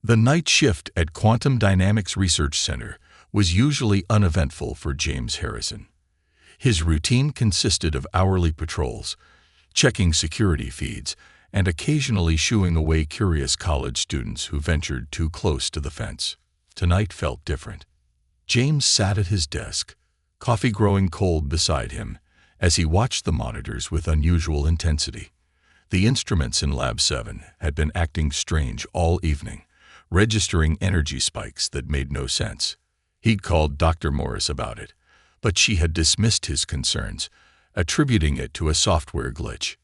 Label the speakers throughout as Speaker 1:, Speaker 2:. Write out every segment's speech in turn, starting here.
Speaker 1: The night shift at Quantum Dynamics Research Center was usually uneventful for James Harrison. His routine consisted of hourly patrols, checking security feeds, and occasionally shooing away curious college students who ventured too close to the fence. Tonight felt different. James sat at his desk, coffee growing cold beside him, as he watched the monitors with unusual intensity. The instruments in Lab 7 had been acting strange all evening, registering energy spikes that made no sense. He'd called Dr. Morris about it, but she had dismissed his concerns, attributing it to a software glitch.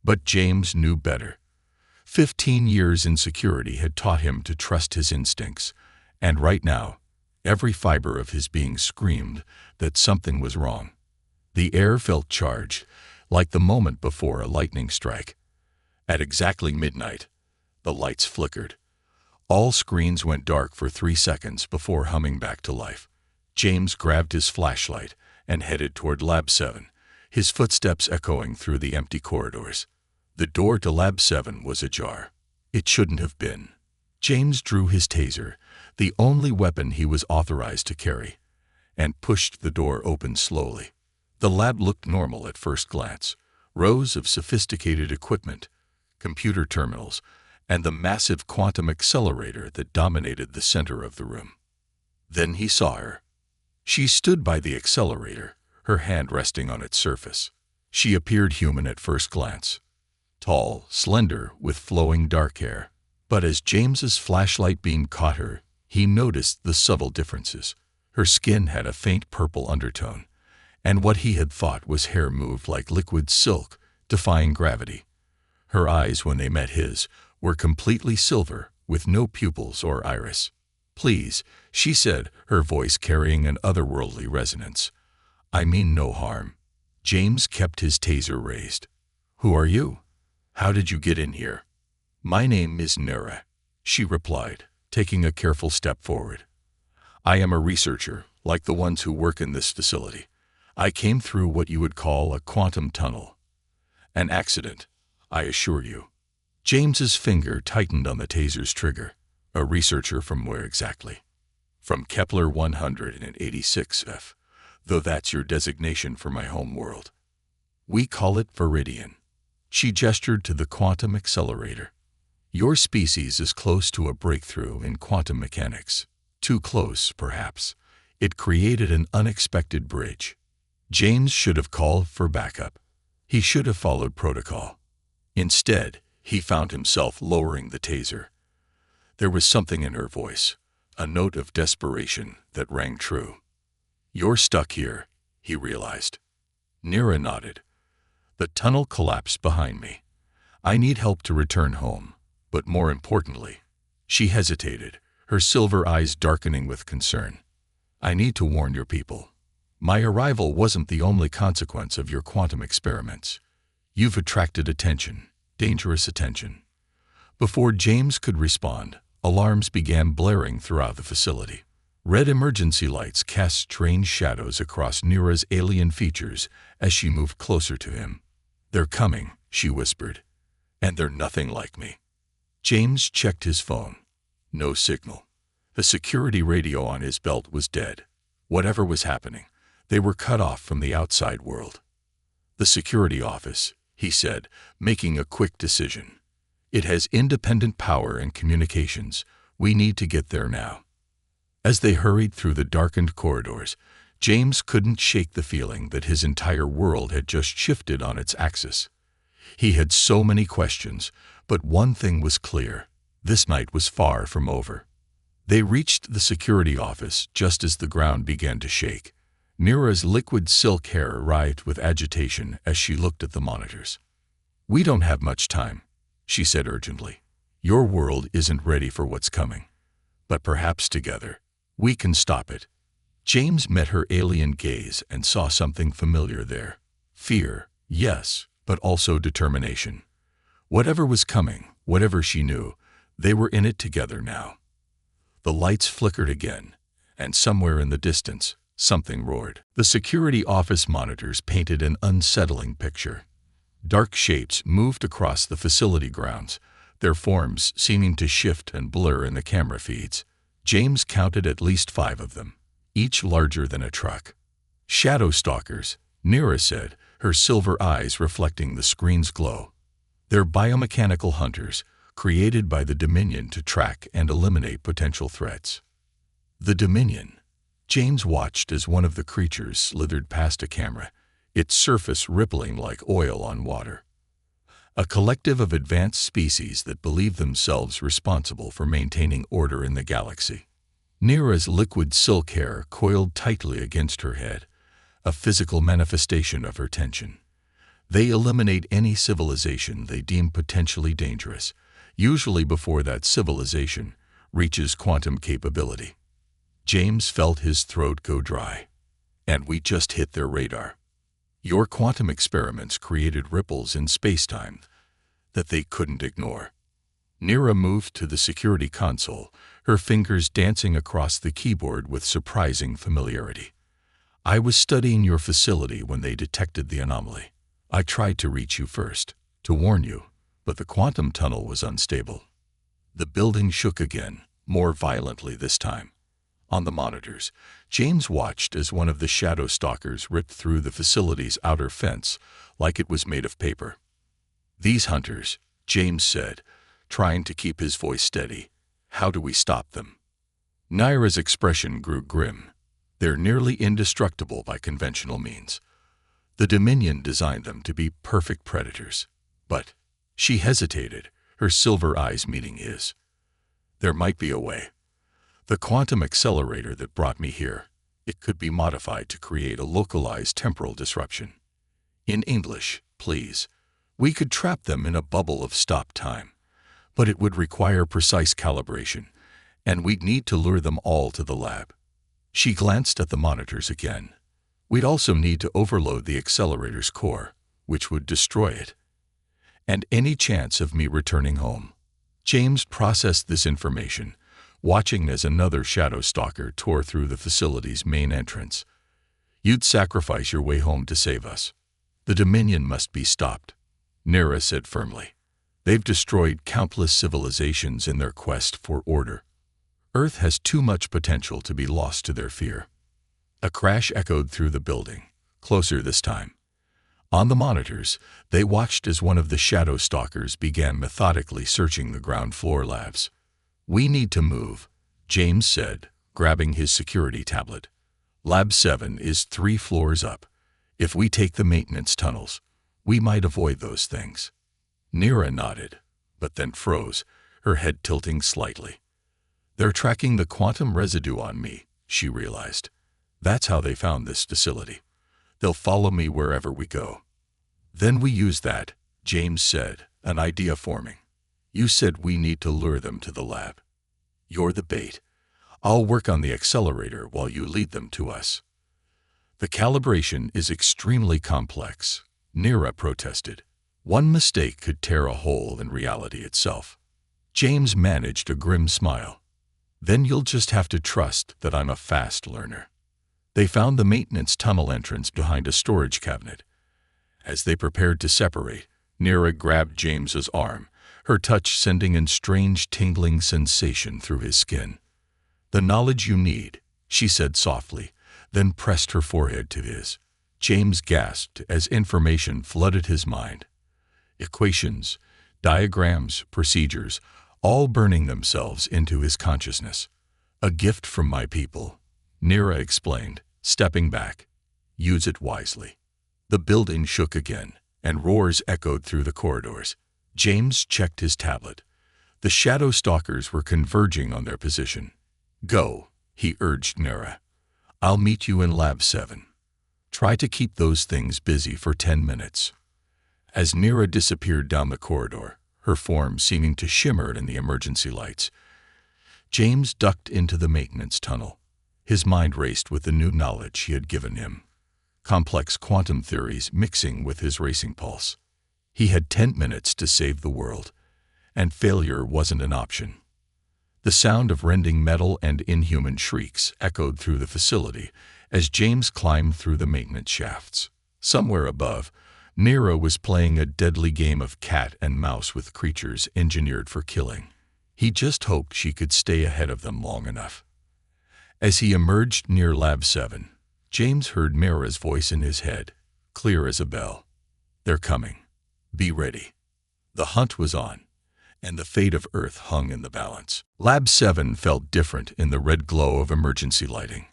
Speaker 1: But James knew better. 15 years in security had taught him to trust his instincts, and right now, every fiber of his being screamed that something was wrong. The air felt charged, like the moment before a lightning strike. At exactly midnight, the lights flickered. All screens went dark for 3 seconds before humming back to life. James grabbed his flashlight and headed toward Lab 7, his footsteps echoing through the empty corridors. The door to Lab 7 was ajar. It shouldn't have been. James drew his taser, the only weapon he was authorized to carry, and pushed the door open slowly. The lab looked normal at first glance. Rows of sophisticated equipment, computer terminals, and the massive quantum accelerator that dominated the center of the room. Then he saw her. She stood by the accelerator, her hand resting on its surface. She appeared human at first glance. Tall, slender, with flowing dark hair. But as James's flashlight beam caught her, he noticed the subtle differences. Her skin had a faint purple undertone, and what he had thought was hair moved like liquid silk, defying gravity. Her eyes, when they met his, were completely silver, with no pupils or iris. "Please," she said, her voice carrying an otherworldly resonance. "I mean no harm." James kept his taser raised. "Who are you? How did you get in here?" "My name is Nera," she replied, taking a careful step forward. "I am a researcher, like the ones who work in this facility. I came through what you would call a quantum tunnel. An accident, I assure you." James's finger tightened on the taser's trigger. "A researcher from where exactly?" "From Kepler 186F, though that's your designation for my home world. We call it Viridian." She gestured to the quantum accelerator. "Your species is close to a breakthrough in quantum mechanics. Too close, perhaps. It created an unexpected bridge." James should have called for backup. He should have followed protocol. Instead, he found himself lowering the taser. There was something in her voice, a note of desperation that rang true. "You're stuck here," he realized. Nera nodded. "The tunnel collapsed behind me. I need help to return home, but more importantly," she hesitated, her silver eyes darkening with concern. "I need to warn your people. My arrival wasn't the only consequence of your quantum experiments. You've attracted attention. Dangerous attention." Before James could respond, alarms began blaring throughout the facility. Red emergency lights cast strange shadows across Nera's alien features as she moved closer to him. "They're coming," she whispered, "and they're nothing like me." James checked his phone. No signal. The security radio on his belt was dead. Whatever was happening, they were cut off from the outside world. "The security office," he said, making a quick decision. "It has independent power and communications. We need to get there now." As they hurried through the darkened corridors, James couldn't shake the feeling that his entire world had just shifted on its axis. He had so many questions, but one thing was clear. This night was far from over. They reached the security office just as the ground began to shake. Nera's liquid silk hair writhed with agitation as she looked at the monitors. "We don't have much time," she said urgently. "Your world isn't ready for what's coming. But perhaps together, we can stop it." James met her alien gaze and saw something familiar there. Fear, yes, but also determination. Whatever was coming, whatever she knew, they were in it together now. The lights flickered again, and somewhere in the distance, something roared. The security office monitors painted an unsettling picture. Dark shapes moved across the facility grounds, their forms seeming to shift and blur in the camera feeds. James counted at least 5 of them, each larger than a truck. "Shadow stalkers," Nira said, her silver eyes reflecting the screen's glow. "They're biomechanical hunters, created by the Dominion to track and eliminate potential threats." The Dominion. James watched as one of the creatures slithered past a camera, its surface rippling like oil on water. A collective of advanced species that believe themselves responsible for maintaining order in the galaxy. Nira's liquid silk hair coiled tightly against her head, a physical manifestation of her tension. They eliminate any civilization they deem potentially dangerous, usually before that civilization reaches quantum capability. James felt his throat go dry. "And we just hit their radar. Your quantum experiments created ripples in space-time that they couldn't ignore." Nira moved to the security console, her fingers dancing across the keyboard with surprising familiarity. "I was studying your facility when they detected the anomaly. I tried to reach you first, to warn you, but the quantum tunnel was unstable." The building shook again, more violently this time. On the monitors, James watched as one of the shadow stalkers ripped through the facility's outer fence like it was made of paper. "These hunters," James said, trying to keep his voice steady. "How do we stop them?" Nira's expression grew grim. "They're nearly indestructible by conventional means. The Dominion designed them to be perfect predators. But," she hesitated, her silver eyes meeting his, "there might be a way. The quantum accelerator that brought me here, it could be modified to create a localized temporal disruption. In English, please. We could trap them in a bubble of stop time, but it would require precise calibration, and we'd need to lure them all to the lab." She glanced at the monitors again. "We'd also need to overload the accelerator's core, which would destroy it. And any chance of me returning home." James processed this information, watching as another shadow stalker tore through the facility's main entrance. "You'd sacrifice your way home to save us. The Dominion must be stopped," Nira said firmly. "They've destroyed countless civilizations in their quest for order. Earth has too much potential to be lost to their fear." A crash echoed through the building, closer this time. On the monitors, they watched as one of the shadow stalkers began methodically searching the ground floor labs. "We need to move," James said, grabbing his security tablet. "Lab 7 is 3 floors up. If we take the maintenance tunnels, we might avoid those things." Nira nodded, but then froze, her head tilting slightly. "They're tracking the quantum residue on me," she realized. "That's how they found this facility. They'll follow me wherever we go." "Then we use that," James said, an idea forming. "You said we need to lure them to the lab. You're the bait. I'll work on the accelerator while you lead them to us." "The calibration is extremely complex," Nira protested. "One mistake could tear a hole in reality itself." James managed a grim smile. "Then you'll just have to trust that I'm a fast learner." They found the maintenance tunnel entrance behind a storage cabinet. As they prepared to separate, Nira grabbed James's arm, her touch sending a strange tingling sensation through his skin. "The knowledge you need," she said softly, then pressed her forehead to his. James gasped as information flooded his mind. Equations, diagrams, procedures, all burning themselves into his consciousness. "A gift from my people," Nira explained, stepping back. "Use it wisely." The building shook again, and roars echoed through the corridors. James checked his tablet. The shadow stalkers were converging on their position. "Go," he urged Nira. "I'll meet you in Lab 7. Try to keep those things busy for 10 minutes." As Nira disappeared down the corridor, her form seeming to shimmer in the emergency lights, James ducked into the maintenance tunnel. His mind raced with the new knowledge he had given him. Complex quantum theories mixing with his racing pulse. He had 10 minutes to save the world, and failure wasn't an option. The sound of rending metal and inhuman shrieks echoed through the facility as James climbed through the maintenance shafts. Somewhere above, Nira was playing a deadly game of cat and mouse with creatures engineered for killing. He just hoped she could stay ahead of them long enough. As he emerged near Lab 7, James heard Nira's voice in his head, clear as a bell. "They're coming. Be ready." The hunt was on, and the fate of Earth hung in the balance. Lab 7 felt different in the red glow of emergency lighting.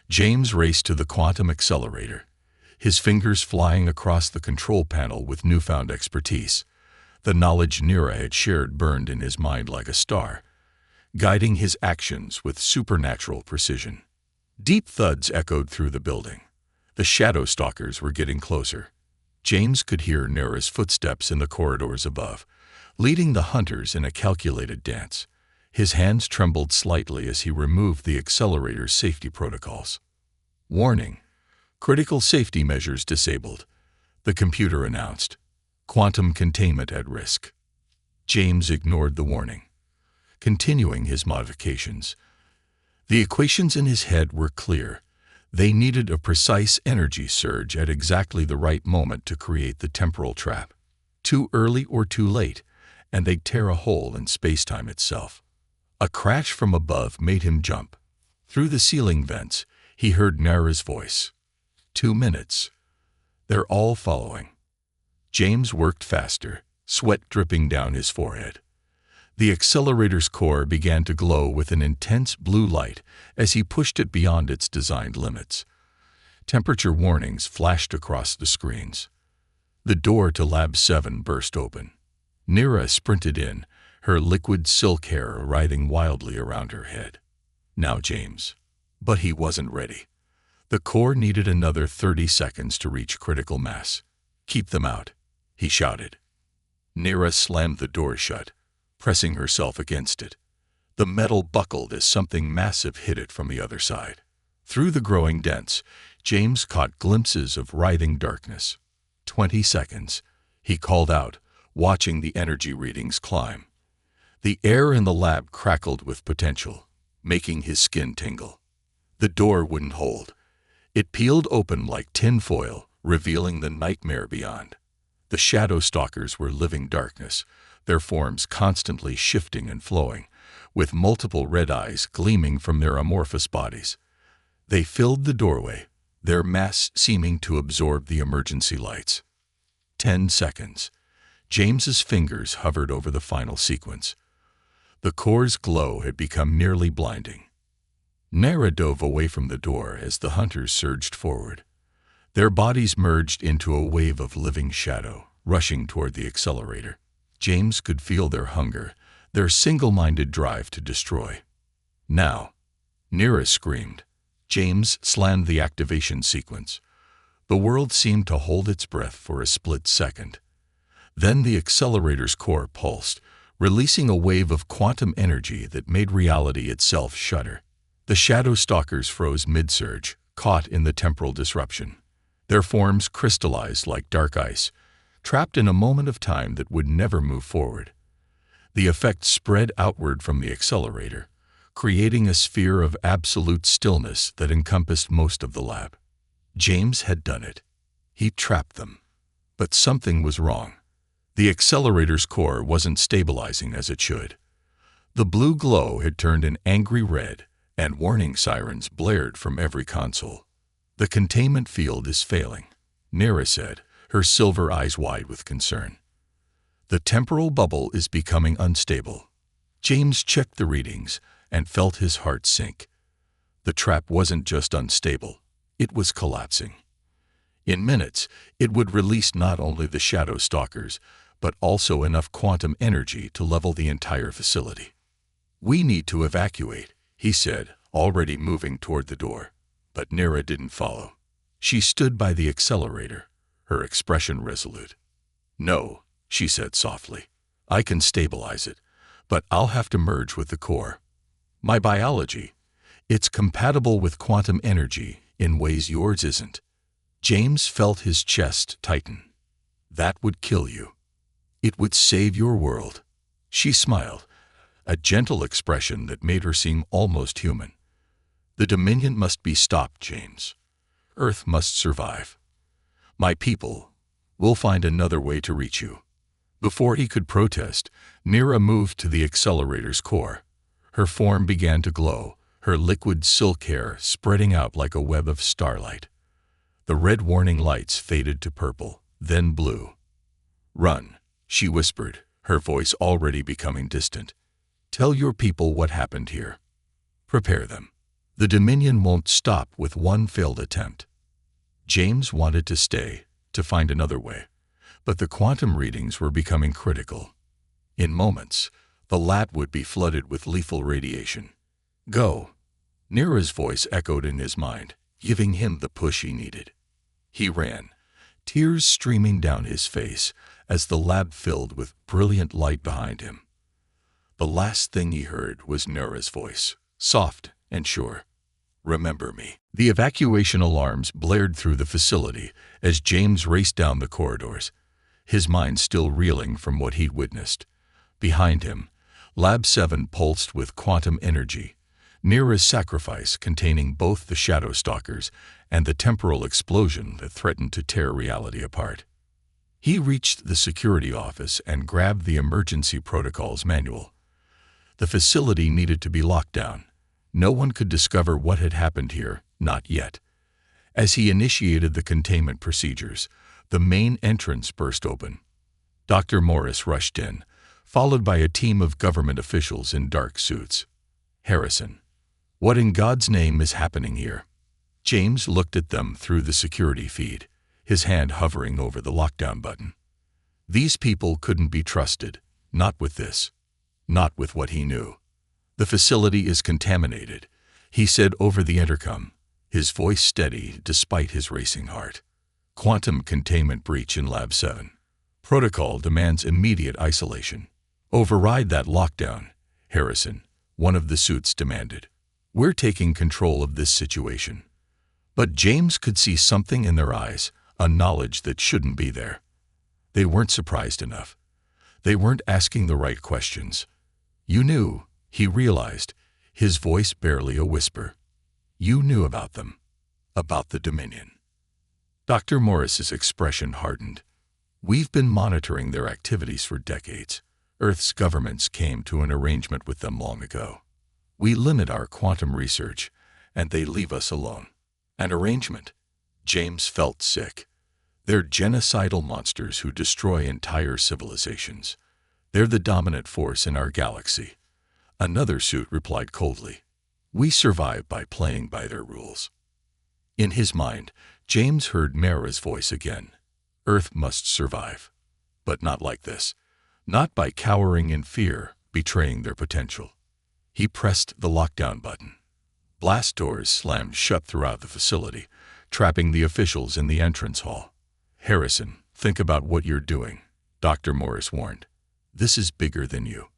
Speaker 1: James raced to the quantum accelerator, his fingers flying across the control panel with newfound expertise. The knowledge Nira had shared burned in his mind like a star, guiding his actions with supernatural precision. Deep thuds echoed through the building. The shadow stalkers were getting closer. James could hear Nira's footsteps in the corridors above, leading the hunters in a calculated dance. His hands trembled slightly as he removed the accelerator's safety protocols. "Warning. Critical safety measures disabled," the computer announced. "Quantum containment at risk." James ignored the warning, continuing his modifications. The equations in his head were clear. They needed a precise energy surge at exactly the right moment to create the temporal trap. Too early or too late, and they'd tear a hole in space-time itself. A crash from above made him jump. Through the ceiling vents, he heard Nira's voice. 2 minutes. They're all following." James worked faster, sweat dripping down his forehead. The accelerator's core began to glow with an intense blue light as he pushed it beyond its designed limits. Temperature warnings flashed across the screens. The door to Lab 7 burst open. Nira sprinted in, her liquid silk hair writhing wildly around her head. Now James. But he wasn't ready. The core needed another 30 seconds to reach critical mass. "Keep them out," he shouted. Nira slammed the door shut, pressing herself against it. The metal buckled as something massive hit it from the other side. Through the growing dents, James caught glimpses of writhing darkness. 20 seconds, he called out, watching the energy readings climb. The air in the lab crackled with potential, making his skin tingle. The door wouldn't hold. It peeled open like tin foil, revealing the nightmare beyond. The shadow stalkers were living darkness, their forms constantly shifting and flowing, with multiple red eyes gleaming from their amorphous bodies. They filled the doorway, their mass seeming to absorb the emergency lights. 10 seconds. James's fingers hovered over the final sequence. The core's glow had become nearly blinding. Nira dove away from the door as the hunters surged forward. Their bodies merged into a wave of living shadow, rushing toward the accelerator. James could feel their hunger, their single-minded drive to destroy. "Now!" Nira screamed. James slammed the activation sequence. The world seemed to hold its breath for a split second. Then the accelerator's core pulsed, releasing a wave of quantum energy that made reality itself shudder. The shadow stalkers froze mid-surge, caught in the temporal disruption. Their forms crystallized like dark ice, trapped in a moment of time that would never move forward. The effect spread outward from the accelerator, creating a sphere of absolute stillness that encompassed most of the lab. James had done it. He trapped them. But something was wrong. The accelerator's core wasn't stabilizing as it should. The blue glow had turned an angry red, and warning sirens blared from every console. "The containment field is failing," Nira said, her silver eyes wide with concern. "The temporal bubble is becoming unstable." James checked the readings and felt his heart sink. The trap wasn't just unstable, it was collapsing. In minutes, it would release not only the shadow stalkers, but also enough quantum energy to level the entire facility. "We need to evacuate," he said, already moving toward the door. But Nira didn't follow. She stood by the accelerator, her expression resolute. "No," she said softly. "I can stabilize it, but I'll have to merge with the core. My biology, it's compatible with quantum energy in ways yours isn't." James felt his chest tighten. "That would kill you. It would save your world." She smiled, a gentle expression that made her seem almost human. "The Dominion must be stopped, James. Earth must survive. My people, We'll find another way to reach you." Before he could protest, Nira moved to the accelerator's core. Her form began to glow, her liquid silk hair spreading out like a web of starlight. The red warning lights faded to purple, then blue. "Run," she whispered, her voice already becoming distant. "Tell your people what happened here. Prepare them. The Dominion won't stop with one failed attempt." James wanted to stay, to find another way, but the quantum readings were becoming critical. In moments, the lab would be flooded with lethal radiation. "Go." Nira's voice echoed in his mind, giving him the push he needed. He ran, tears streaming down his face as the lab filled with brilliant light behind him. The last thing he heard was Nira's voice, soft and sure. "Remember me." The evacuation alarms blared through the facility as James raced down the corridors, his mind still reeling from what he'd witnessed. Behind him, Lab 7 pulsed with quantum energy, Nira's sacrifice containing both the shadow stalkers and the temporal explosion that threatened to tear reality apart. He reached the security office and grabbed the emergency protocols manual. The facility needed to be locked down. No one could discover what had happened here, not yet. As he initiated the containment procedures, the main entrance burst open. Dr. Morris rushed in, followed by a team of government officials in dark suits. "Harrison, what in God's name is happening here?" James looked at them through the security feed, his hand hovering over the lockdown button. These people couldn't be trusted, not with this, not with what he knew. "The facility is contaminated," he said over the intercom, his voice steady despite his racing heart. "Quantum containment breach in Lab 7. Protocol demands immediate isolation." "Override that lockdown, Harrison," one of the suits demanded. "We're taking control of this situation." But James could see something in their eyes, a knowledge that shouldn't be there. They weren't surprised enough. They weren't asking the right questions. "You knew," he realized, his voice barely a whisper. "You knew about them. About the Dominion." Dr. Morris's expression hardened. "We've been monitoring their activities for decades. Earth's governments came to an arrangement with them long ago. We limit our quantum research, and they leave us alone." An arrangement? James felt sick. They're genocidal monsters who destroy entire civilizations. They're the dominant force in our galaxy. Another suit replied coldly. "We survive by playing by their rules." In his mind, James heard Mara's voice again. Earth must survive. But not like this. Not by cowering in fear, betraying their potential. He pressed the lockdown button. Blast doors slammed shut throughout the facility, trapping the officials in the entrance hall. "Harrison, think about what you're doing," Dr. Morris warned. "This is bigger than you."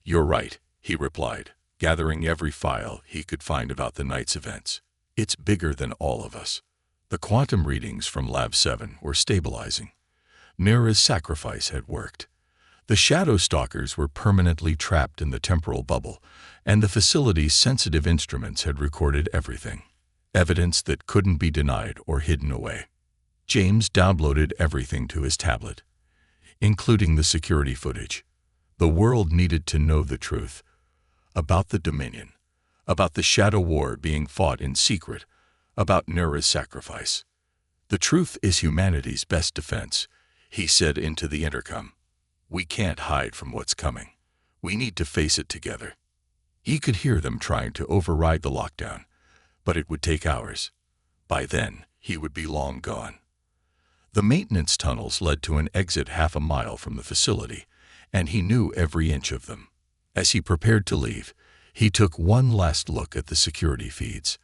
Speaker 1: "You're right," he replied, gathering every file he could find about the night's events. "It's bigger than all of us." The quantum readings from Lab 7 were stabilizing. Nira's sacrifice had worked. The shadow stalkers were permanently trapped in the temporal bubble, and the facility's sensitive instruments had recorded everything. Evidence that couldn't be denied or hidden away. James downloaded everything to his tablet, including the security footage. The world needed to know the truth. About the Dominion. About the shadow war being fought in secret. About Nira's sacrifice. "The truth is humanity's best defense," he said into the intercom. "We can't hide from what's coming. We need to face it together." He could hear them trying to override the lockdown, but it would take hours. By then, he would be long gone. The maintenance tunnels led to an exit half a mile from the facility, and he knew every inch of them. As he prepared to leave, he took one last look at the security feeds.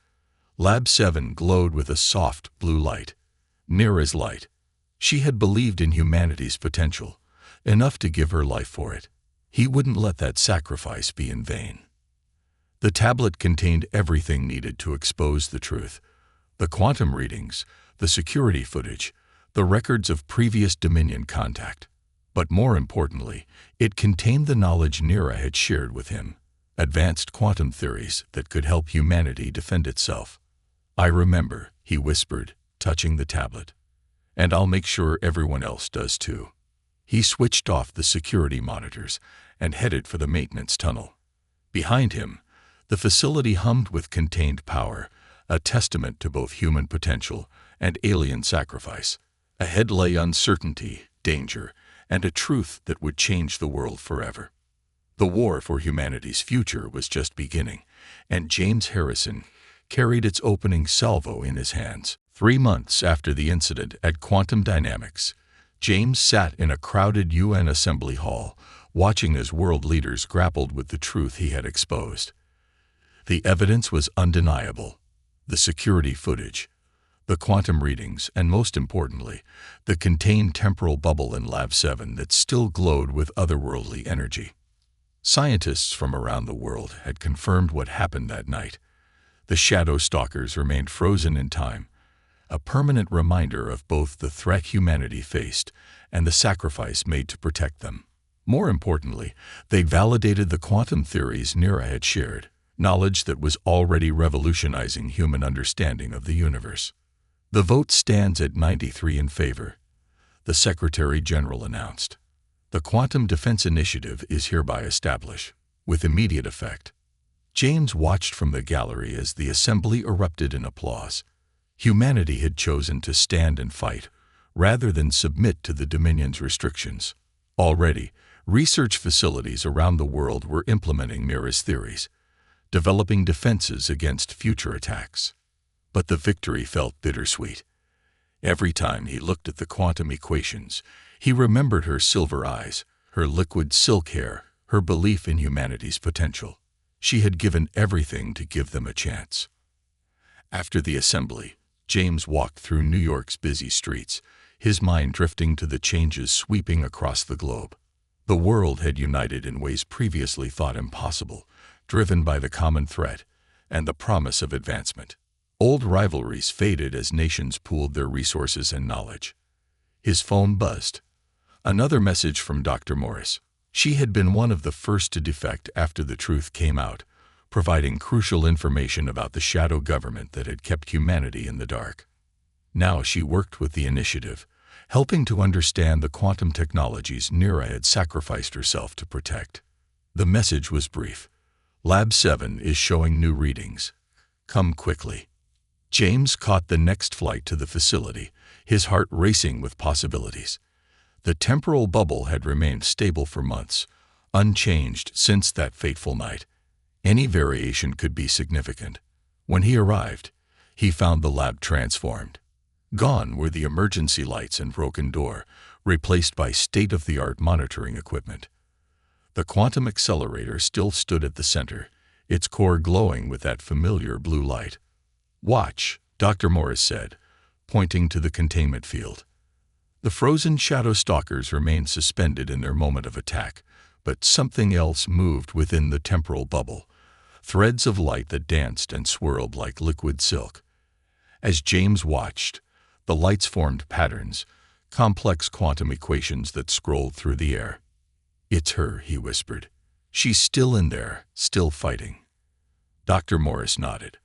Speaker 1: Lab 7 glowed with a soft blue light. Nira's light. She had believed in humanity's potential, enough to give her life for it. He wouldn't let that sacrifice be in vain. The tablet contained everything needed to expose the truth. The quantum readings, the security footage, the records of previous Dominion contact. But more importantly, it contained the knowledge Nira had shared with him, advanced quantum theories that could help humanity defend itself. "I remember," he whispered, touching the tablet. And I'll make sure everyone else does too. He switched off the security monitors and headed for the maintenance tunnel. Behind him, the facility hummed with contained power, a testament to both human potential and alien sacrifice. Ahead lay uncertainty, danger, and a truth that would change the world forever. The war for humanity's future was just beginning, and James Harrison carried its opening salvo in his hands. 3 months after the incident at Quantum Dynamics, James sat in a crowded UN assembly hall, watching as world leaders grappled with the truth he had exposed. The evidence was undeniable: the security footage, the quantum readings, and most importantly, the contained temporal bubble in Lab 7 that still glowed with otherworldly energy. Scientists from around the world had confirmed what happened that night. The shadow stalkers remained frozen in time, a permanent reminder of both the threat humanity faced and the sacrifice made to protect them. More importantly, they validated the quantum theories Nira had shared, knowledge that was already revolutionizing human understanding of the universe. The vote stands at 93 in favor, the Secretary General announced. The Quantum Defense Initiative is hereby established, with immediate effect. James watched from the gallery as the assembly erupted in applause. Humanity had chosen to stand and fight, rather than submit to the Dominion's restrictions. Already, research facilities around the world were implementing Nira's theories, developing defenses against future attacks. But the victory felt bittersweet. Every time he looked at the quantum equations, he remembered her silver eyes, her liquid silk hair, her belief in humanity's potential. She had given everything to give them a chance. After the assembly, James walked through New York's busy streets, his mind drifting to the changes sweeping across the globe. The world had united in ways previously thought impossible, driven by the common threat and the promise of advancement. Old rivalries faded as nations pooled their resources and knowledge. His phone buzzed. Another message from Dr. Morris. She had been one of the first to defect after the truth came out, providing crucial information about the shadow government that had kept humanity in the dark. Now she worked with the initiative, helping to understand the quantum technologies Nira had sacrificed herself to protect. The message was brief. Lab 7 is showing new readings. Come quickly. James caught the next flight to the facility, his heart racing with possibilities. The temporal bubble had remained stable for months, unchanged since that fateful night. Any variation could be significant. When he arrived, he found the lab transformed. Gone were the emergency lights and broken door, replaced by state-of-the-art monitoring equipment. The quantum accelerator still stood at the center, its core glowing with that familiar blue light. "Watch," Dr. Morris said, pointing to the containment field. The frozen shadow stalkers remained suspended in their moment of attack, but something else moved within the temporal bubble, threads of light that danced and swirled like liquid silk. As James watched, the lights formed patterns, complex quantum equations that scrolled through the air. "It's her," he whispered. "She's still in there, still fighting." Dr. Morris nodded.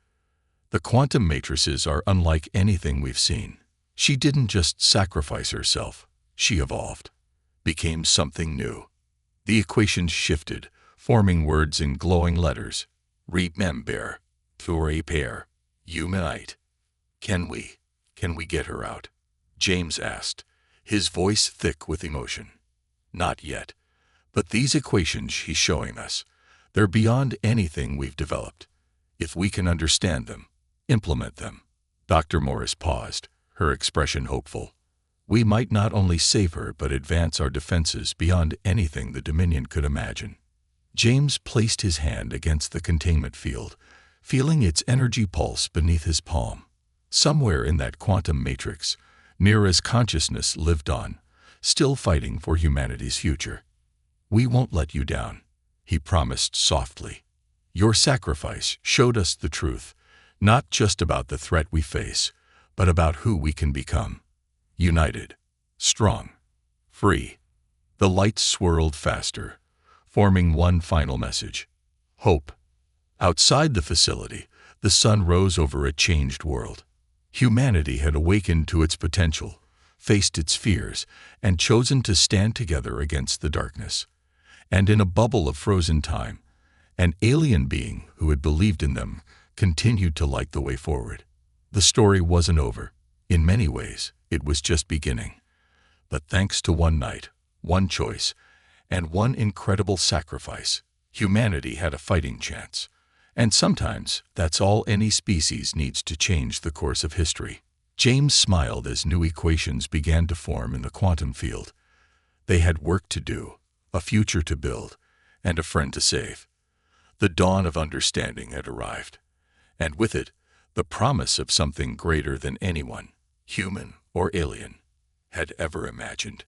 Speaker 1: "The quantum matrices are unlike anything we've seen. She didn't just sacrifice herself, she evolved, became something new." The equations shifted, forming words in glowing letters. "Remember, for a pair, unite. Can we get her out?" James asked, his voice thick with emotion. "Not yet, but these equations she's showing us, they're beyond anything we've developed. If we can understand them, implement them." Dr. Morris paused, her expression hopeful. "We might not only save her but advance our defenses beyond anything the Dominion could imagine." James placed his hand against the containment field, feeling its energy pulse beneath his palm. Somewhere in that quantum matrix, Nira's consciousness lived on, still fighting for humanity's future. "We won't let you down," he promised softly. "Your sacrifice showed us the truth, not just about the threat we face, but about who we can become. United, strong, free." The lights swirled faster, forming one final message: hope. Outside the facility, the sun rose over a changed world. Humanity had awakened to its potential, faced its fears, and chosen to stand together against the darkness. And in a bubble of frozen time, an alien being who had believed in them continued to light the way forward. The story wasn't over. In many ways, it was just beginning. But thanks to one night, one choice, and one incredible sacrifice, humanity had a fighting chance. And sometimes, that's all any species needs to change the course of history. James smiled as new equations began to form in the quantum field. They had work to do, a future to build, and a friend to save. The dawn of understanding had arrived, and with it, the promise of something greater than anyone, human or alien, had ever imagined.